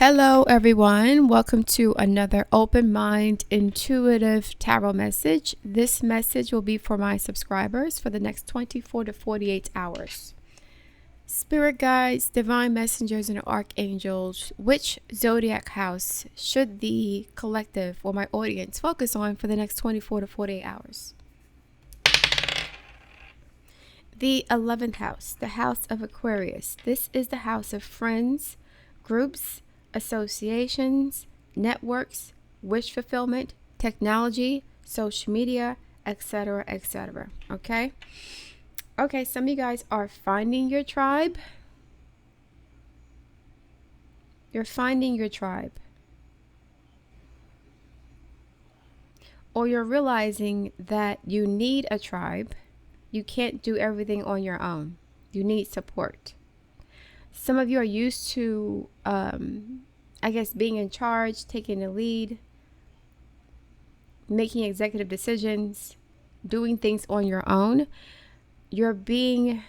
Hello, everyone. Welcome to another open mind intuitive tarot message. This message will be for my subscribers for the next 24 to 48 hours. Spirit guides, divine messengers, and archangels, which zodiac house should the collective or my audience focus on for the next 24 to 48 hours? The 11th house, the house of Aquarius. This is the house of friends, groups, associations, networks, wish fulfillment, technology, social media, etc., etc. Okay, some of you guys are finding your tribe. You're finding your tribe, or you're realizing that you need a tribe. You can't do everything on your own. You need support. Some of you are used to, being in charge, taking the lead, making executive decisions, doing things on your own. You're being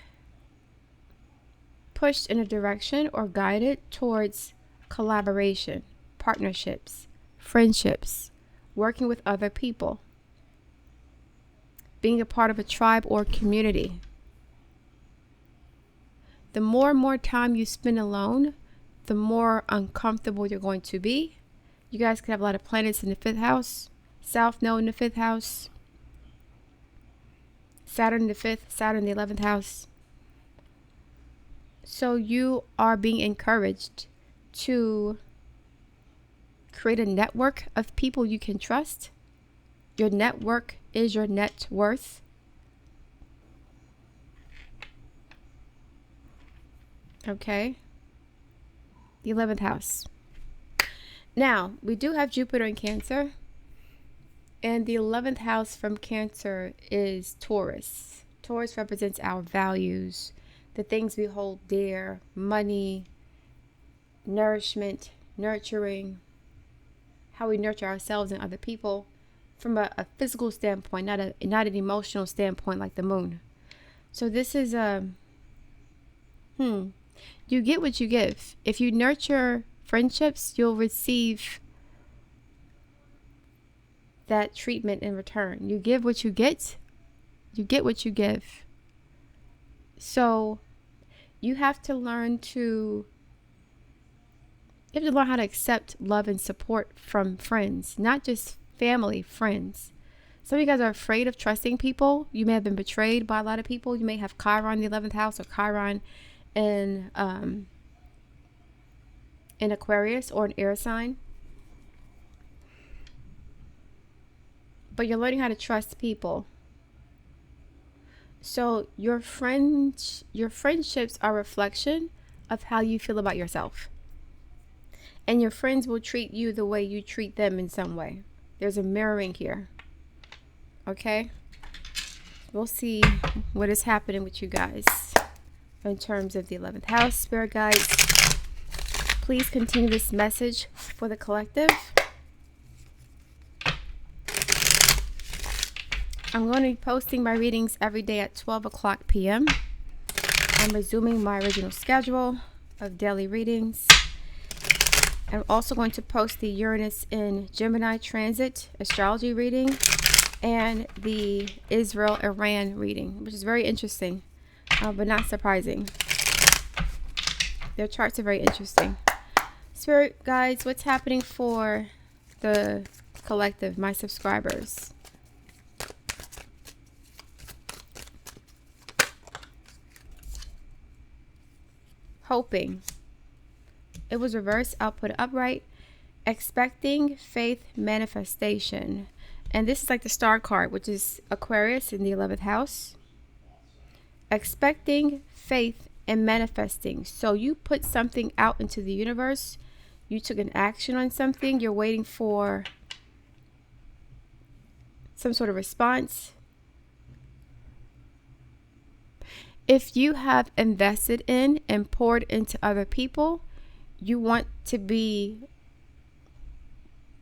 pushed in a direction or guided towards collaboration, partnerships, friendships, working with other people, being a part of a tribe or community. The more and more time you spend alone, the more uncomfortable you're going to be. You guys could have a lot of planets in the 5th house, South Node in the 5th house, Saturn in the 5th, Saturn in the 11th house. So you are being encouraged to create a network of people you can trust. Your network is your net worth. Okay, the 11th house. Now, we do have Jupiter in Cancer, and the 11th house from Cancer is Taurus. Taurus represents our values, the things we hold dear, money, nourishment, nurturing, how we nurture ourselves and other people from a physical standpoint, not an emotional standpoint like the moon. So this is you get what you give. If you nurture friendships, you'll receive that treatment in return. You give what you get. You get what you give. So you have to learn how to accept love and support from friends, not just family, friends. Some of you guys are afraid of trusting people. You may have been betrayed by a lot of people. You may have Chiron in the 11th house or Chiron in Aquarius or an air sign. But you're learning how to trust people. So your friendships are a reflection of how you feel about yourself. And your friends will treat you the way you treat them in some way. There's a mirroring here. Okay? We'll see what is happening with you guys in terms of the 11th house. Spirit guides, please continue this message for the collective. I'm going to be posting my readings every day at 12 o'clock p.m. I'm resuming my original schedule of daily readings. I'm also going to post the Uranus in Gemini transit astrology reading and the Israel-Iran reading, which is very interesting. But not surprising. Their charts are very interesting. Spirit guides, what's happening for the collective, my subscribers? Hoping. It was reversed. I'll put it upright. Expecting faith manifestation. And this is like the star card, which is Aquarius in the 11th house. Expecting faith and manifesting. So you put something out into the universe. You took an action on something. You're waiting for some sort of response. If you have invested in and poured into other people, you want to be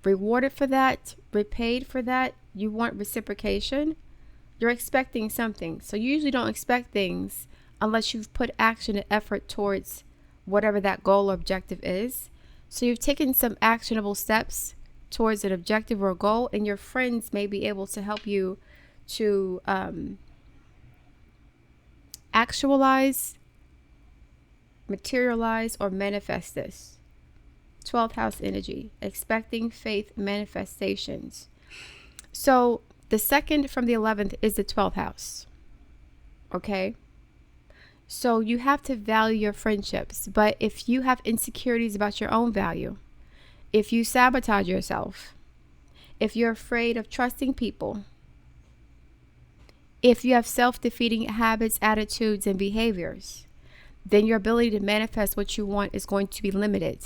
rewarded for that, repaid for that. You want reciprocation. You're expecting something. So you usually don't expect things unless you've put action and effort towards whatever that goal or objective is. So you've taken some actionable steps towards an objective or goal, and your friends may be able to help you to actualize, materialize, or manifest this. 12th house energy, expecting faith manifestations. So the second from the 11th is the 12th house. Okay. So you have to value your friendships. But if you have insecurities about your own value, if you sabotage yourself, if you're afraid of trusting people, if you have self-defeating habits, attitudes, and behaviors, then your ability to manifest what you want is going to be limited.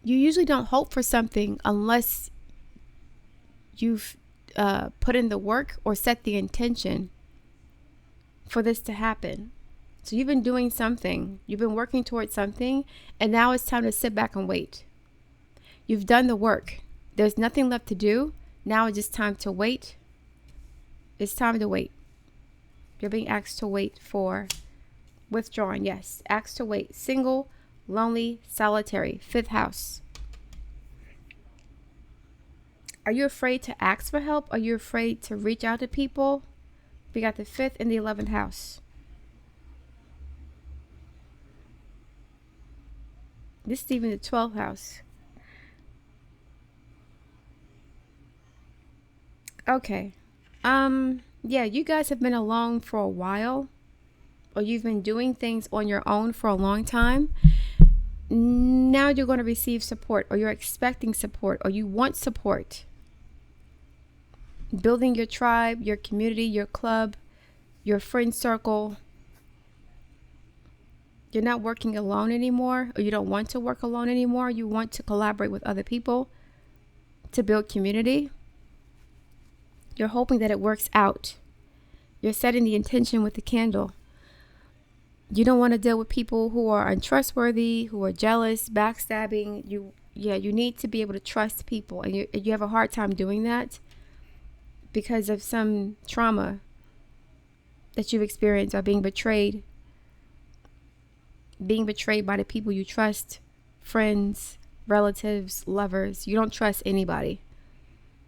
You usually don't hope for something unless you've put in the work or set the intention for this to happen. So you've been doing something, you've been working towards something, and now it's time to sit back and wait. You've done the work. There's nothing left to do. Now it's just time to wait. It's time to wait. You're being asked to wait for withdrawing. Yes, asked to wait. Single, lonely, solitary. 5th house. Are you afraid to ask for help? Are you afraid to reach out to people? We got the 5th and the 11th house. This is even the 12th house. Okay. Yeah, you guys have been alone for a while, or you've been doing things on your own for a long time. Now you're going to receive support, or you're expecting support, or you want support. Building your tribe, your community, your club, your friend circle. You're not working alone anymore, or you don't want to work alone anymore. You want to collaborate with other people to build community. You're hoping that it works out. You're setting the intention with the candle. You don't want to deal with people who are untrustworthy, who are jealous, backstabbing. You need to be able to trust people, and you have a hard time doing that because of some trauma that you've experienced, or being betrayed by the people you trust, friends, relatives, lovers. You don't trust anybody.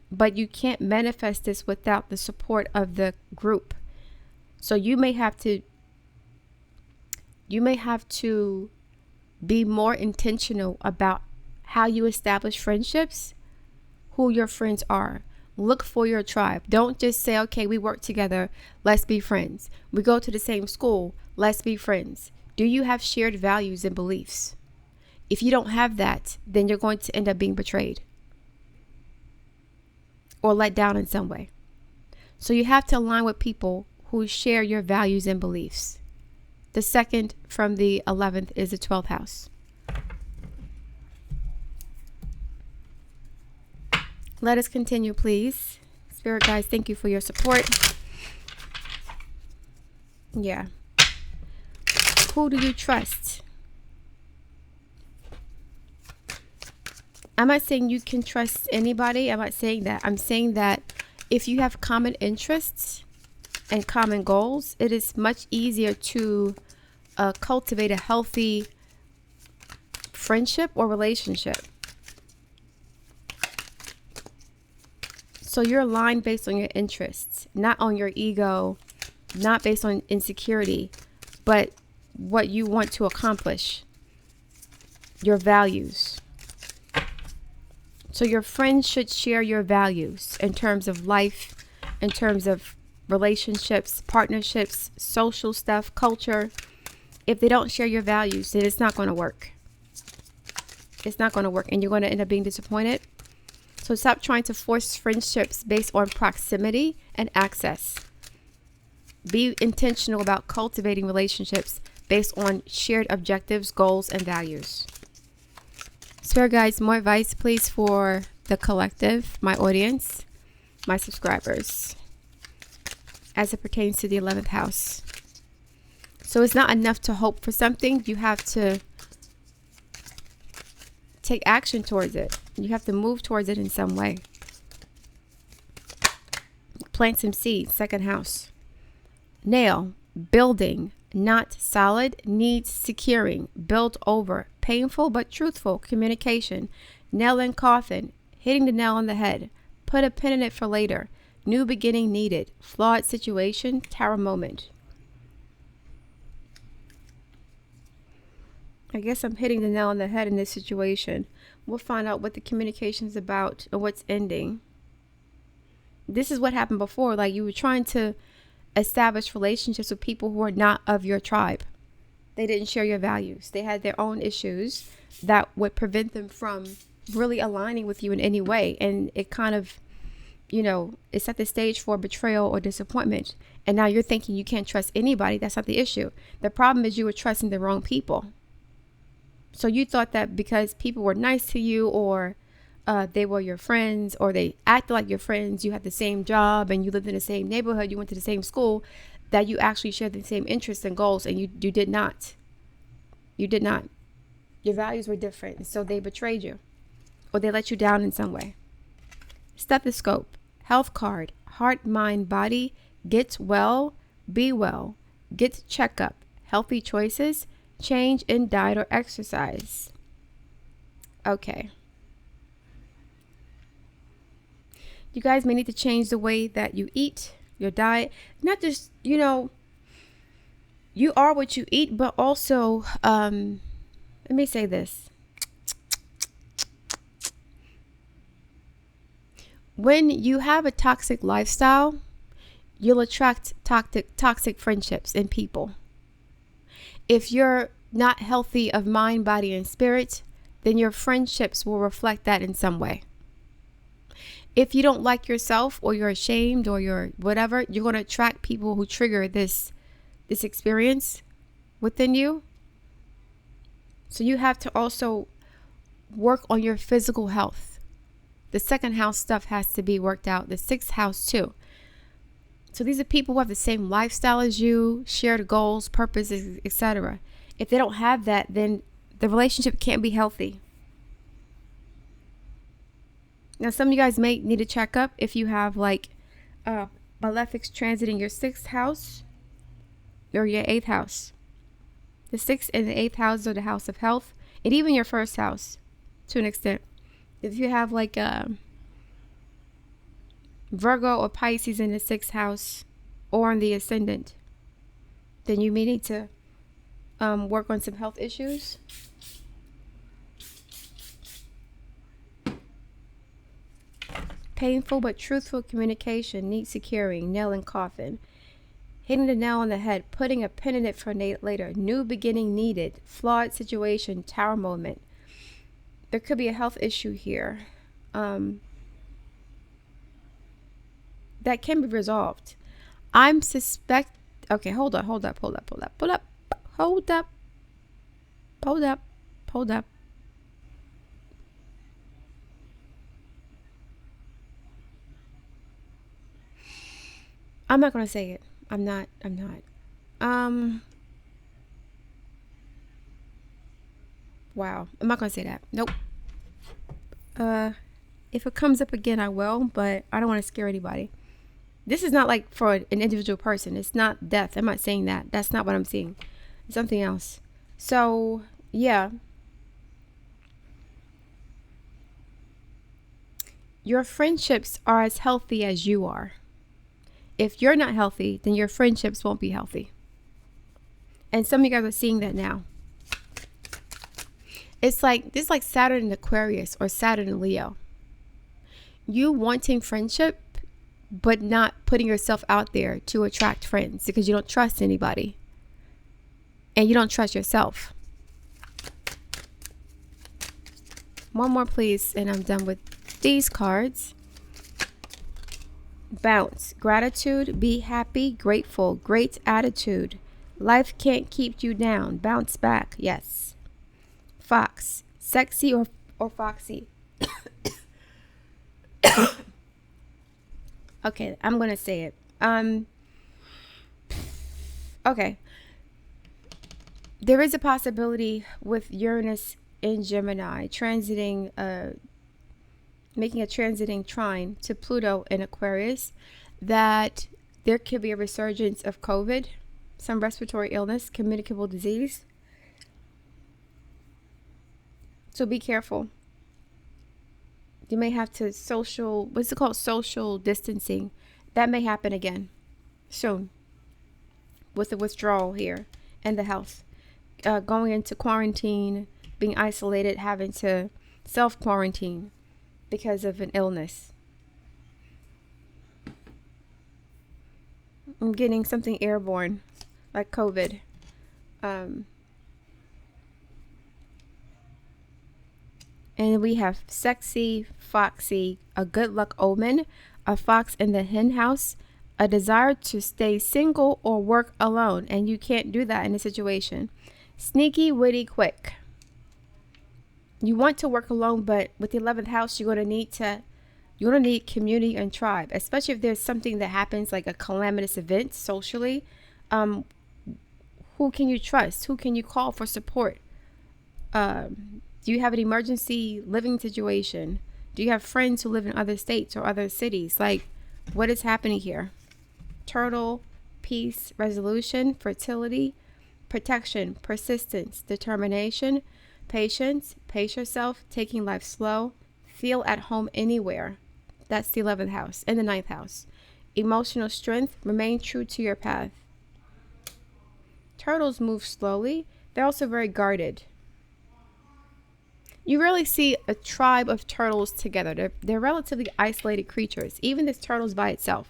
But you can't manifest this without the support of the group. So you may have to be more intentional about how you establish friendships, who your friends are. Look for your tribe. Don't just say, okay, we work together, let's be friends. We go to the same school, let's be friends. Do you have shared values and beliefs? If you don't have that, then you're going to end up being betrayed or let down in some way. So you have to align with people who share your values and beliefs. The second from the 11th is the 12th house. Let us continue, please. Spirit guides, thank you for your support. Yeah. Who do you trust? I'm not saying you can trust anybody. I'm not saying that. I'm saying that if you have common interests and common goals, it is much easier to cultivate a healthy friendship or relationship. So you're aligned based on your interests, not on your ego, not based on insecurity, but what you want to accomplish, your values. So your friends should share your values in terms of life, in terms of relationships, partnerships, social stuff, culture. If they don't share your values, then it's not going to work. It's not going to work, and you're going to end up being disappointed. So stop trying to force friendships based on proximity and access. Be intentional about cultivating relationships based on shared objectives, goals, and values. Spirit guides, more advice, please, for the collective, my audience, my subscribers, as it pertains to the 11th house. So it's not enough to hope for something. You have to take action towards it. You have to move towards it in some way. Plant some seeds, second house. nail, building, not solid, needs securing, built over, painful but truthful, communication, nail in coffin, hitting the nail on the head, put a pin in it for later, new beginning needed, flawed situation, tower moment. I guess I'm hitting the nail on the head in this situation. We'll find out what the communication is about and what's ending. This is what happened before. Like, you were trying to establish relationships with people who are not of your tribe. They didn't share your values. They had their own issues that would prevent them from really aligning with you in any way. And it kind of, it set the stage for betrayal or disappointment. And now you're thinking you can't trust anybody. That's not the issue. The problem is you were trusting the wrong people. So you thought that because people were nice to you, or they were your friends, or they acted like your friends, you had the same job and you lived in the same neighborhood, you went to the same school, that you actually shared the same interests and goals, and you did not. You did not. Your values were different. So they betrayed you, or they let you down in some way. Stethoscope, health card, heart, mind, body, get well, be well, get checkup, healthy choices, change in diet or exercise. Okay. You guys may need to change the way that you eat, your diet. Not just, you are what you eat, but also, let me say this. When you have a toxic lifestyle, you'll attract toxic friendships and people. If you're not healthy of mind, body, and spirit, then your friendships will reflect that in some way. If you don't like yourself, or you're ashamed, or you're whatever, you're going to attract people who trigger this experience within you. So you have to also work on your physical health. The second house stuff has to be worked out. The sixth house too. So these are people who have the same lifestyle as you, shared goals, purposes, etc. If they don't have that, then the relationship can't be healthy. Now, some of you guys may need to check up if you have malefics transiting your sixth house or your eighth house. The sixth and the eighth houses are the house of health, and even your first house to an extent. If you have Virgo or Pisces in the sixth house or in the ascendant, then you may need to work on some health issues. Painful but truthful communication needs securing, nail in coffin, hitting the nail on the head, putting a pin in it for later, new beginning needed, flawed situation, tower moment. There could be a health issue here. That can be resolved. Okay, hold up. I'm not going to say it. I'm not. Wow. I'm not going to say that. Nope. If it comes up again, I will, but I don't want to scare anybody. This is not like for an individual person. It's not death. I'm not saying that. That's not what I'm seeing. It's something else. So, yeah. Your friendships are as healthy as you are. If you're not healthy, then your friendships won't be healthy. And some of you guys are seeing that now. This is like Saturn in Aquarius or Saturn in Leo. You wanting friendship, but not putting yourself out there to attract friends because you don't trust anybody. And you don't trust yourself. One more, please, and I'm done with these cards. Bounce. Gratitude. Be happy. Grateful. Great attitude. Life can't keep you down. Bounce back. Yes. Fox. Sexy or foxy. Okay, I'm going to say it. Okay. There is a possibility with Uranus in Gemini transiting, making a transiting trine to Pluto in Aquarius, that There could be a resurgence of COVID, some respiratory illness, communicable disease. So be careful. You may have to social distancing. That may happen again soon with the withdrawal here and the health. Going into quarantine, being isolated, having to self-quarantine because of an illness. I'm getting something airborne, like COVID. And we have sexy, foxy, a good luck omen, a fox in the hen house, a desire to stay single or work alone. And you can't do that in a situation. Sneaky, witty, quick. You want to work alone, but with the 11th house, you're going to need community and tribe, especially if there's something that happens like a calamitous event socially. Who can you trust? Who can you call for support? Do you have an emergency living situation? Do you have friends who live in other states or other cities? Like, what is happening here? Turtle, peace, resolution, fertility, protection, persistence, determination, patience, pace yourself, taking life slow, feel at home anywhere. That's the 11th house and the 9th house. Emotional strength, remain true to your path. Turtles move slowly. They're also very guarded. You rarely see a tribe of turtles together. They're relatively isolated creatures. Even this turtle's by itself.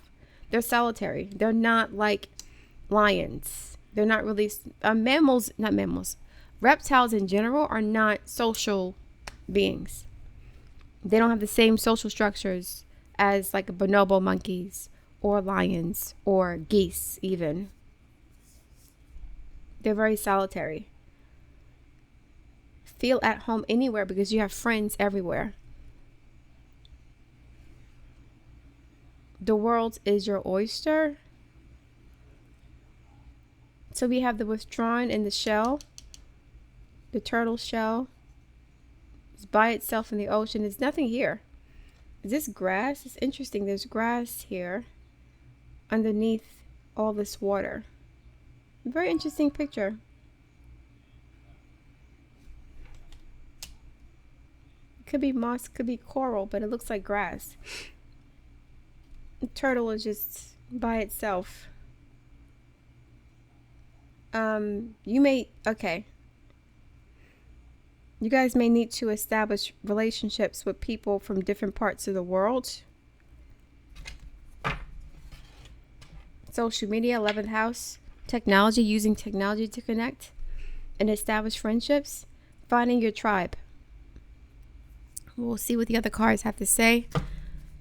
They're solitary. They're not like lions. They're not really not mammals. Reptiles in general are not social beings. They don't have the same social structures as like bonobo monkeys or lions or geese even. They're very solitary. Feel at home anywhere because you have friends everywhere. The world is your oyster. So we have the withdrawn in the shell. The turtle shell is by itself in the ocean. There's nothing here. Is this grass? It's interesting. There's grass here underneath all this water. Very interesting picture. Could be moss, could be coral, but it looks like grass. The turtle is just by itself. You guys may need to establish relationships with people from different parts of the world. Social media, 11th house, technology, using technology to connect and establish friendships, finding your tribe. We'll see what the other cards have to say.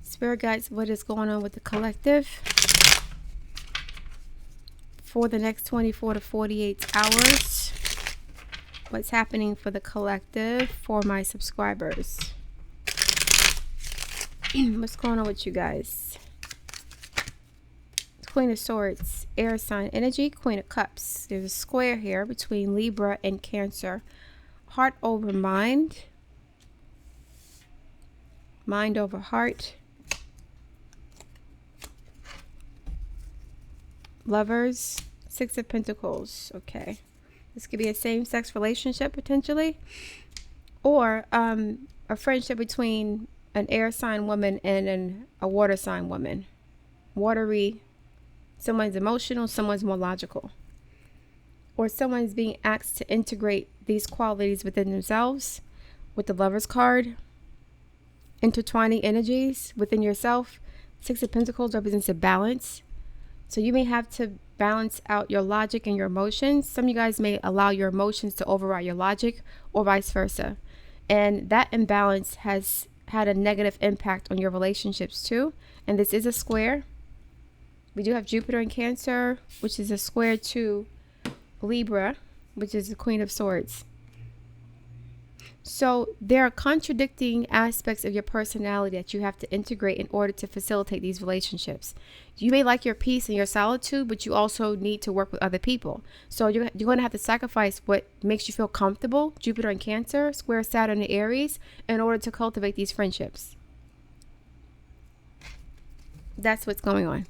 Spirit guides, what is going on with the collective for the next 24 to 48 hours? What's happening for the collective for my subscribers? What's going on with you guys? Queen of Swords, air sign energy, Queen of Cups. There's a square here between Libra and Cancer. Heart over mind. Mind over heart. Lovers, Six of Pentacles. Okay. This could be a same-sex relationship potentially. Or a friendship between an air sign woman and a water sign woman. Watery. Someone's emotional, someone's more logical. Or someone's being asked to integrate these qualities within themselves with the Lover's card. Intertwining energies within yourself. Six of Pentacles represents a balance. So you may have to balance out your logic and your emotions. Some of you guys may allow your emotions to override your logic or vice versa. And that imbalance has had a negative impact on your relationships too. And this is a square. We do have Jupiter in Cancer, which is a square to Libra, which is the Queen of Swords. So there are contradicting aspects of your personality that you have to integrate in order to facilitate these relationships. You may like your peace and your solitude, but you also need to work with other people. So you're going to have to sacrifice what makes you feel comfortable, Jupiter in Cancer, square Saturn in Aries, in order to cultivate these friendships. That's what's going on.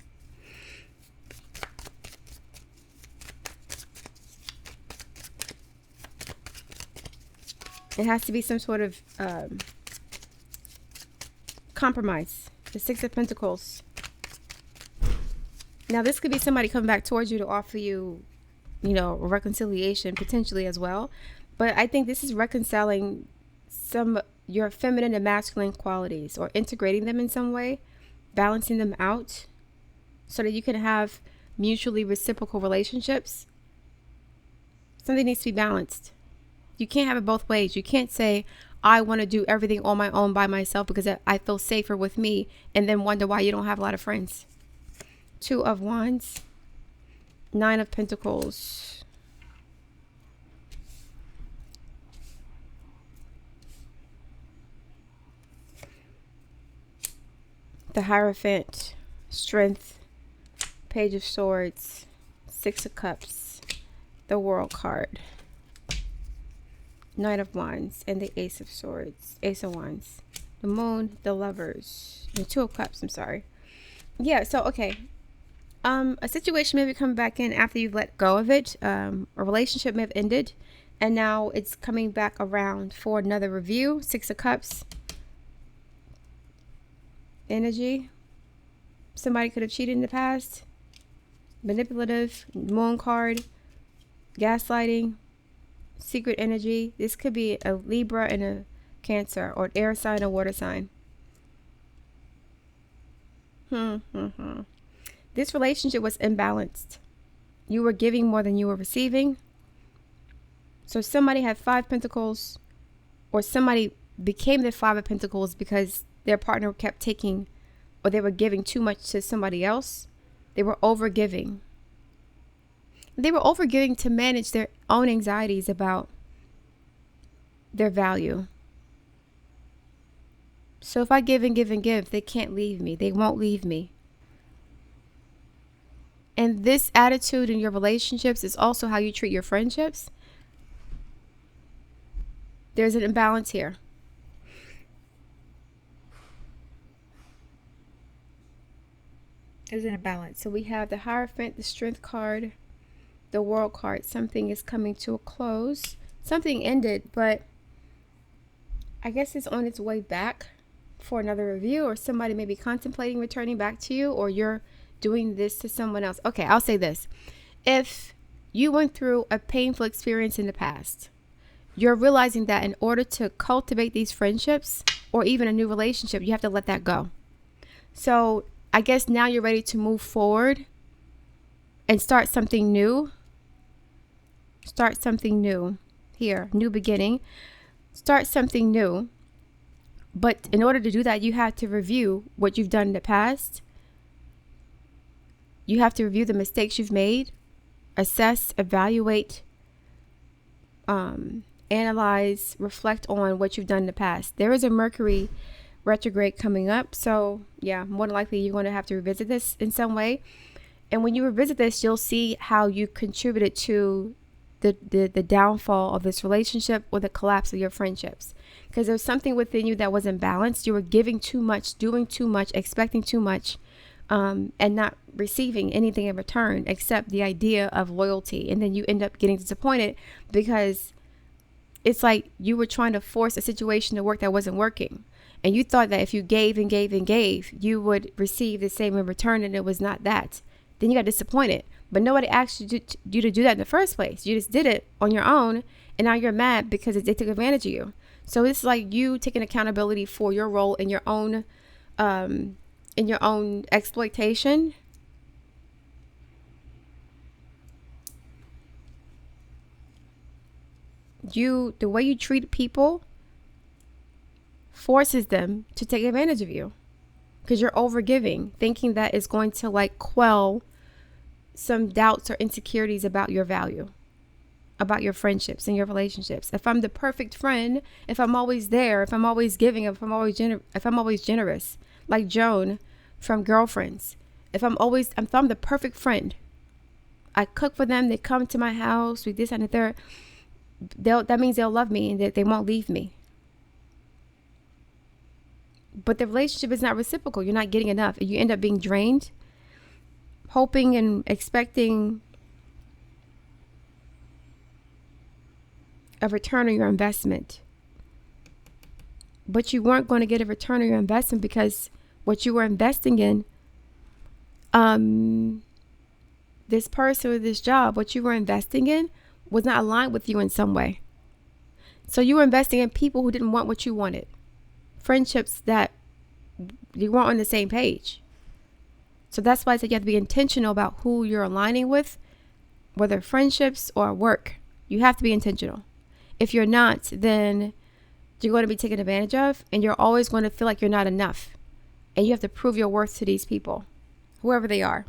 It has to be some sort of compromise. The Six of Pentacles. Now, this could be somebody coming back towards you to offer you, you know, reconciliation potentially as well. But I think this is reconciling your feminine and masculine qualities, or integrating them in some way, balancing them out so that you can have mutually reciprocal relationships. Something needs to be balanced. You can't have it both ways. You can't say, I want to do everything on my own by myself because I feel safer with me, and then wonder why you don't have a lot of friends. Two of Wands, Nine of Pentacles, the Hierophant, Strength, Page of Swords, Six of Cups, the World card, Knight of Wands, and the Ace of Swords, Ace of Wands, the Moon, the Lovers, and Two of Cups, I'm sorry. Yeah, so, okay. A situation may be coming back in after you've let go of it. A relationship may have ended, and now it's coming back around for another review. Six of Cups. Energy. Somebody could have cheated in the past. Manipulative. Moon card. Gaslighting. Secret energy. This could be a Libra and a Cancer, or an air sign or water sign. This relationship was imbalanced. You were giving more than you were receiving. So somebody had Five Pentacles, or somebody became the Five of Pentacles because their partner kept taking, or they were giving too much to somebody else. They were overgiving. They were overgiving to manage their own anxieties about their value. So if I give and give and give, they can't leave me. They won't leave me. And this attitude in your relationships is also how you treat your friendships. There's an imbalance here. There's an imbalance. So we have the Hierophant, the Strength card, the World card. Something is coming to a close. Something ended, but I guess it's on its way back for another review, or somebody may be contemplating returning back to you, or you're doing this to someone else. Okay, I'll say this. If you went through a painful experience in the past, you're realizing that in order to cultivate these friendships or even a new relationship, you have to let that go. So I guess now you're ready to move forward and start something new. Start something new here. New beginning. Start something new. But in order to do that, you have to review what you've done in the past. You have to review the mistakes you've made, assess, evaluate, analyze, reflect on what you've done in the past. There is a Mercury retrograde coming up. So yeah, more than likely you're going to have to revisit this in some way. And when you revisit this, you'll see how you contributed to the downfall of this relationship or the collapse of your friendships. Because there's something within you that wasn't balanced. You were giving too much, doing too much, expecting too much. And not receiving anything in return except the idea of loyalty. And then you end up getting disappointed because it's like you were trying to force a situation to work that wasn't working. And you thought that if you gave and gave and gave, you would receive the same in return, and it was not that. Then you got disappointed. But nobody asked you to do that in the first place. You just did it on your own, and now you're mad because they took advantage of you. So it's like you taking accountability for your role in your own exploitation. The way you treat people forces them to take advantage of you because you're overgiving, thinking that is going to like quell some doubts or insecurities about your value, about your friendships and your relationships. If I'm the perfect friend, if I'm always there, if I'm always giving, if I'm always generous, like Joan from Girlfriends. If I'm the perfect friend, I cook for them, they come to my house, we this and the third, that means they'll love me and that they won't leave me. But the relationship is not reciprocal. You're not getting enough. You end up being drained, hoping and expecting a return on your investment. but you weren't going to get a return on your investment because what you were investing in, this person or this job, what you were investing in was not aligned with you in some way. So you were investing in people who didn't want what you wanted. Friendships that you weren't on the same page. So that's why I said you have to be intentional about who you're aligning with, whether friendships or work. You have to be intentional. If you're not, then you're going to be taken advantage of, and you're always going to feel like you're not enough. And you have to prove your worth to these people, whoever they are.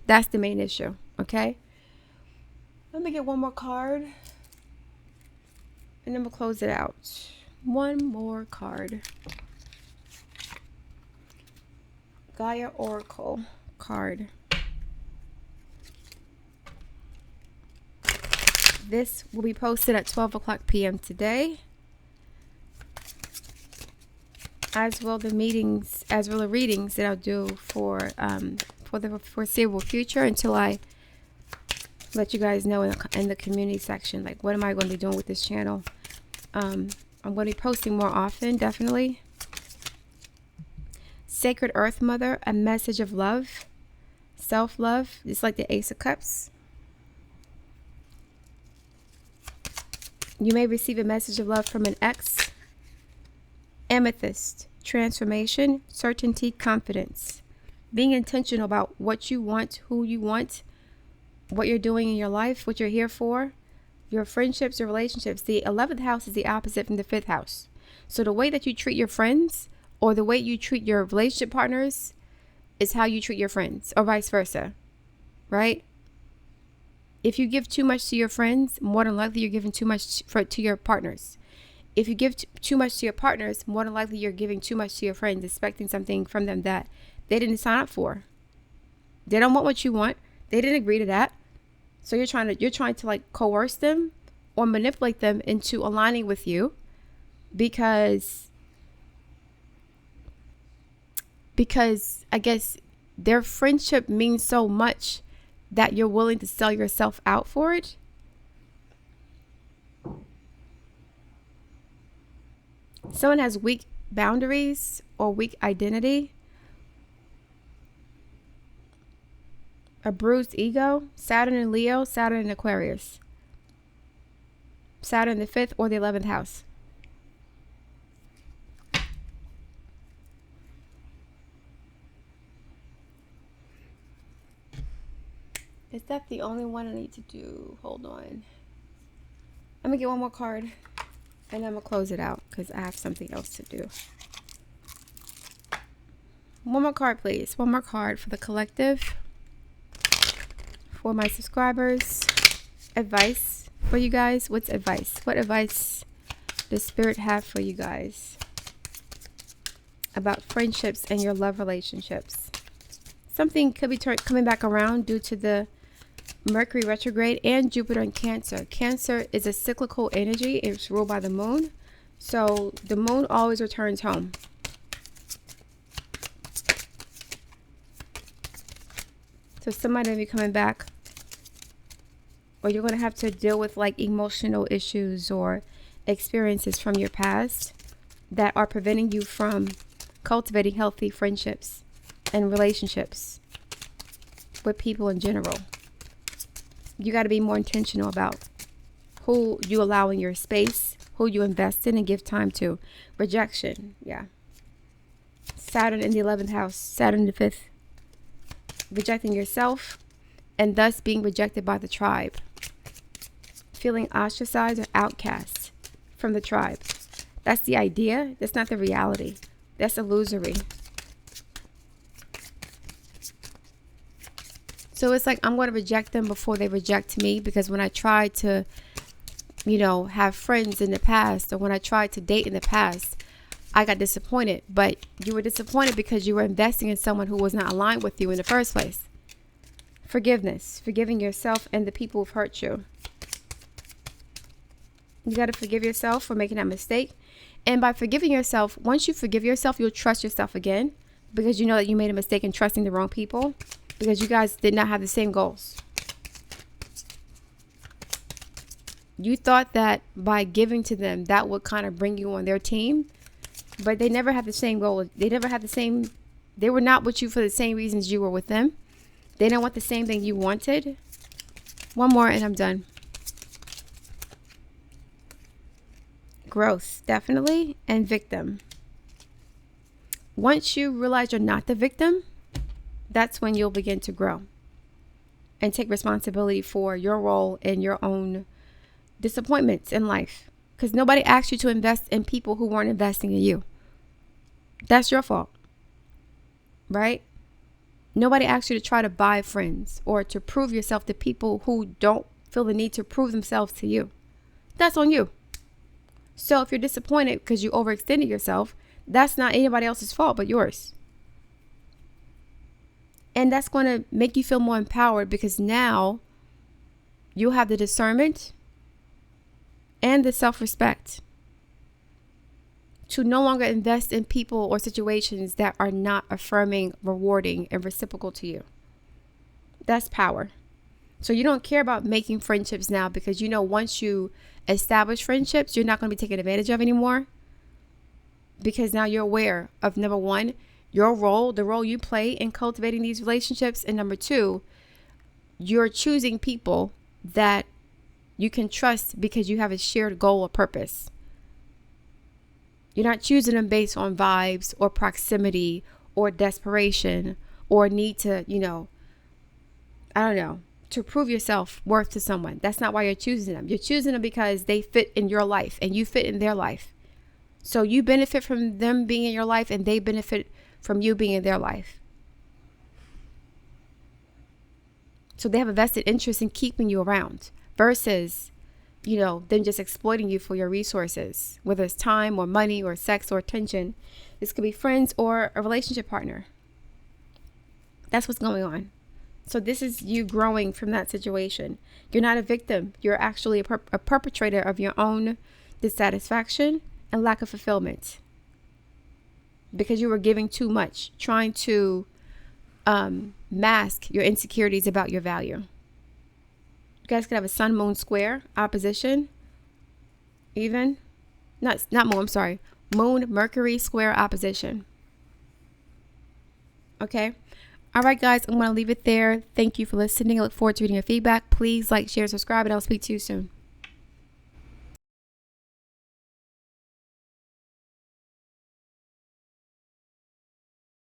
That's the main issue, okay? Let me get one more card, and then we'll close it out. One more card. Gaia Oracle card. This will be posted at 12 o'clock p.m. today. As well the readings that I'll do for the foreseeable future until I let you guys know in the community section, like, what am I going to be doing with this channel. I'm going to be posting more often, definitely. Sacred Earth Mother, a message of love, self-love. It's like the Ace of Cups. You may receive a message of love from an ex. Amethyst, transformation, certainty, confidence. Being intentional about what you want, who you want, what you're doing in your life, what you're here for, your friendships, your relationships. The 11th house is the opposite from the 5th house. So the way that you treat your friends or the way you treat your relationship partners is how you treat your friends, or vice versa, right? If you give too much to your friends, more than likely you're giving too much to your partners. If you give too much to your partners, more than likely you're giving too much to your friends, expecting something from them that they didn't sign up for. They don't want what you want. They didn't agree to that. So you're trying to like coerce them or manipulate them into aligning with you because I guess their friendship means so much that you're willing to sell yourself out for it. Someone has weak boundaries or weak identity, a bruised ego. Saturn in Leo, Saturn in Aquarius, Saturn in the 5th or the 11th house. Is that the only one I need to do? Hold on. Let me get one more card. And I'm going to close it out because I have something else to do. One more card, please. One more card for the collective. For my subscribers. Advice for you guys. What's advice? What advice does Spirit have for you guys about friendships and your love relationships? Something could be coming back around due to the Mercury retrograde and Jupiter in Cancer. Cancer is a cyclical energy. It's ruled by the moon. So the moon always returns home. So somebody may be coming back, or you're going to have to deal with like emotional issues or experiences from your past that are preventing you from cultivating healthy friendships and relationships with people in general. You got to be more intentional about who you allow in your space, who you invest in and give time to. Rejection, yeah. Saturn in the 11th house, Saturn in the 5th. Rejecting yourself and thus being rejected by the tribe. Feeling ostracized or outcast from the tribe. That's the idea. That's not the reality. That's illusory. So it's like I'm going to reject them before they reject me, because when I tried to, have friends in the past, or when I tried to date in the past, I got disappointed. But you were disappointed because you were investing in someone who was not aligned with you in the first place. Forgiveness, forgiving yourself and the people who've hurt you. You got to forgive yourself for making that mistake. And by forgiving yourself, once you forgive yourself, you'll trust yourself again, because you know that you made a mistake in trusting the wrong people, because you guys did not have the same goals. You thought that by giving to them, that would kind of bring you on their team. but they never had the same goal. They were not with you for the same reasons you were with them. They don't want the same thing you wanted. One more and I'm done. Growth, definitely, and victim. Once you realize you're not the victim, that's when you'll begin to grow and take responsibility for your role in your own disappointments in life. Because nobody asked you to invest in people who weren't investing in you. That's your fault, right? Nobody asked you to try to buy friends or to prove yourself to people who don't feel the need to prove themselves to you. That's on you. So if you're disappointed because you overextended yourself, that's not anybody else's fault but yours. And that's going to make you feel more empowered because now you'll have the discernment and the self-respect to no longer invest in people or situations that are not affirming, rewarding, and reciprocal to you. That's power. So you don't care about making friendships now because you know once you establish friendships, you're not going to be taken advantage of anymore. Because now you're aware of, number one, your role, the role you play in cultivating these relationships. And number two, you're choosing people that you can trust because you have a shared goal or purpose. You're not choosing them based on vibes or proximity or desperation or need to, to prove yourself worth to someone. That's not why you're choosing them. You're choosing them because they fit in your life and you fit in their life. So you benefit from them being in your life and they benefit from you being in their life. So they have a vested interest in keeping you around versus, them just exploiting you for your resources, whether it's time or money or sex or attention. This could be friends or a relationship partner. That's what's going on. So this is you growing from that situation. You're not a victim. You're actually a perpetrator of your own dissatisfaction and lack of fulfillment because you were giving too much, trying to mask your insecurities about your value. You guys could have a sun moon square opposition, even moon Mercury square opposition. Okay. All right, guys, I'm going to leave it there. Thank you for listening. I look forward to reading your feedback. Please like, share, subscribe, and I'll speak to you soon.